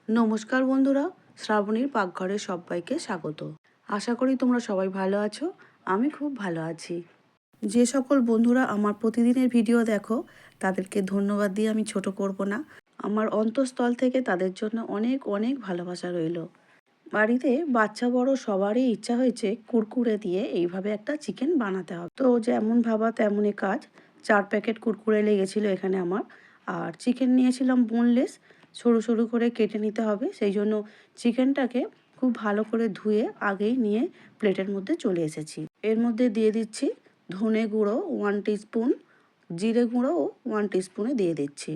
নমস্কার বন্ধুরা, শ্রাবণীর পাকঘরে সবাইকে স্বাগত। আশা করি তোমরা সবাই ভালো আছো। আমি খুব ভালো আছি। যে সকল বন্ধুরা আমার প্রতিদিনের ভিডিও দেখো তাদেরকে ধন্যবাদ দিয়ে আমি ছোট করব না। আমার অন্তঃস্থল থেকে তাদের জন্য অনেক অনেক ভালোবাসা রইল। বাড়িতে বাচ্চা বড় সবারই ইচ্ছা হয়েছে কুরকুরে দিয়ে এইভাবে একটা চিকেন বানাতে হবে। তো যেমন ভাবা তেমনই কাজ। 4 প্যাকেট কুরকুরে লেগেছিল এখানে আমার। আর চিকেন নিয়েছিলাম বোনলেস, সরু সরু করে কেটে নিতে হবে। সেই জন্য চিকেনটাকে খুব ভালো করে ধুয়ে আগেই নিয়ে প্লেটের মধ্যে চলে এসেছি। এর মধ্যে দিয়ে দিচ্ছি ধনে গুঁড়ো 1 টিস্পুন, জিরে গুঁড়োও 1 টিস্পুনে দিয়ে দিচ্ছি।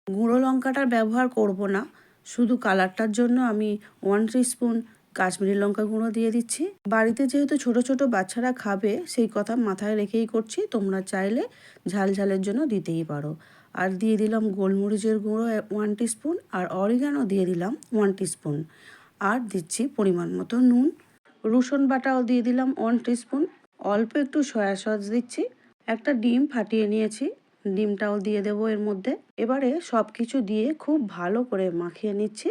গুঁড়ো লঙ্কাটার ব্যবহার করব না, শুধু কালারটার জন্য আমি 1 টিস্পুন কাশ্মীরি লঙ্কা গুঁড়ো দিয়ে দিচ্ছি। বাড়িতে যেহেতু ছোট ছোট বাচ্চারা খাবে সেই কথা মাথায় রেখেই করছি, তোমরা চাইলে ঝাল ঝালের জন্য দিতেই পারো। আর দিয়ে দিলাম গোলমরিচের গুঁড়ো 1 টিস্পুন, আর অরিগানো দিয়ে দিলাম 1 টিস্পুন। আর দিচ্ছি পরিমাণ মতো নুন। রসুন বাটাও দিয়ে দিলাম 1 টিস্পুন। অল্প একটু সয়া সস দিচ্ছি। একটা ডিম ফাটিয়ে নিয়েছি, ডিমটাও দিয়ে দেবো এর মধ্যে। এবারে সব কিছু দিয়ে খুব ভালো করে মাখিয়ে নিচ্ছি।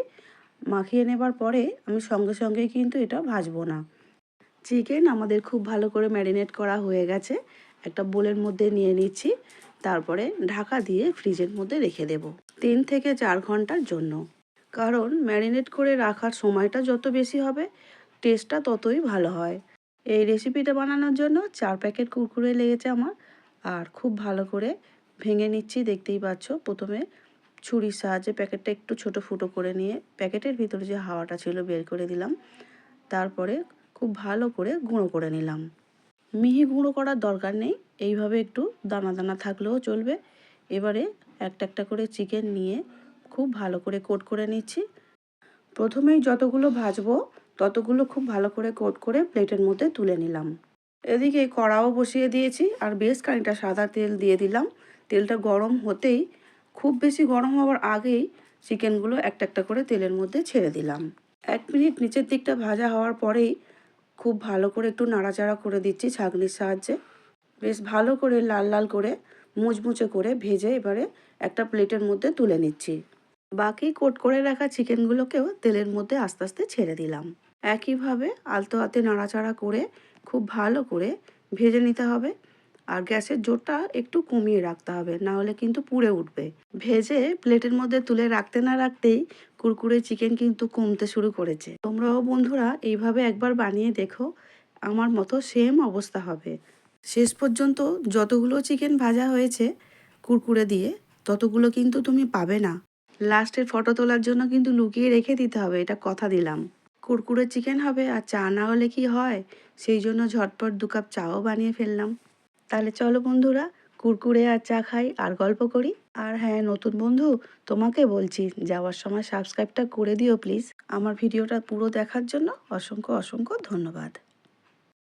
মাখিয়ে নেবার পরে আমি সঙ্গে সঙ্গেই কিন্তু এটা ভাজবো না। চিকেন আমাদের খুব ভালো করে ম্যারিনেট করা হয়ে গেছে। একটা বোলের মধ্যে নিয়ে নিচ্ছি, তারপরে ঢাকা দিয়ে ফ্রিজের মধ্যে রেখে দেব 3 থেকে 4 ঘন্টার জন্য। কারণ ম্যারিনেট করে রাখার সময়টা যত বেশি হবে টেস্টটা ততই ভালো হয়। এই রেসিপিটা বানানোর জন্য 4 প্যাকেট কুরকুরে লেগেছে আমার। আর খুব ভালো করে ভেঙে নিচ্ছি, দেখতেই পাচ্ছ। প্রথমে ছুরির সাহায্যে প্যাকেটটা একটু ছোট ফুটো করে নিয়ে প্যাকেটের ভিতরে যে হাওয়াটা ছিল বের করে দিলাম। তারপরে খুব ভালো করে গুঁড়ো করে নিলাম। মিহি গুঁড়ো করার দরকার নেই, এইভাবে একটু দানা দানা থাকলেও চলবে। এবারে একটা একটা করে চিকেন নিয়ে খুব ভালো করে কোট করে নিচ্ছি। প্রথমেই যতগুলো ভাজবো ততগুলো খুব ভালো করে কোট করে প্লেটের মধ্যে তুলে নিলাম। এদিকে কড়াও বসিয়ে দিয়েছি আর বেশ খানিকটা সাদা তেল দিয়ে দিলাম। তেলটা গরম হতেই, খুব বেশি গরম হওয়ার আগেই চিকেনগুলো একটা একটা করে তেলের মধ্যে ছেড়ে দিলাম। 1 মিনিট নিচের দিকটা ভাজা হওয়ার পরেই খুব ভালো করে একটু নাড়াচাড়া করে দিচ্ছি ছাঁকনির সাহায্যে। বেশ ভালো করে লাল লাল করে মুচমুচে করে ভেজে এবারে একটা প্লেটের মধ্যে তুলে নিচ্ছি। বাকি কোট করে রাখা চিকেনগুলোকেও তেলের মধ্যে আস্তে আস্তে ছেড়ে দিলাম। একইভাবে আলতো হাতে নাড়াচাড়া করে খুব ভালো করে ভেজে নিতে হবে। আর গ্যাসের জোরটা একটু কমিয়ে রাখতে হবে, না হলে কিন্তু পুড়ে উঠবে। ভেজে প্লেটের মধ্যে তুলে রাখতে না রাখতেই কুরকুরে চিকেন কিন্তু কমতে শুরু করেছে। তোমরাও বন্ধুরা এইভাবে একবার বানিয়ে দেখো, আমার মতো সেম অবস্থা হবে। শেষ পর্যন্ত যতগুলো চিকেন ভাজা হয়েছে কুরকুরে দিয়ে ততগুলো কিন্তু তুমি পাবে না। লাস্টের ফটো তোলার জন্য কিন্তু লুকিয়ে রেখে দিতে হবে, এটা কথা দিলাম। কুরকুরে চিকেন হবে আর চা না হলে কি হয়, সেই জন্য ঝটপট 2 কাপ চাও বানিয়ে ফেললাম। তাহলে চলো বন্ধুরা, কুরকুরে আর চা খাই আর গল্প করি। আর হ্যাঁ, নতুন বন্ধু, তোমাকে বলছি যাওয়ার সময় সাবস্ক্রাইবটা করে দিও প্লিজ। আমার ভিডিওটা পুরো দেখার জন্য অসংখ্য অসংখ্য ধন্যবাদ।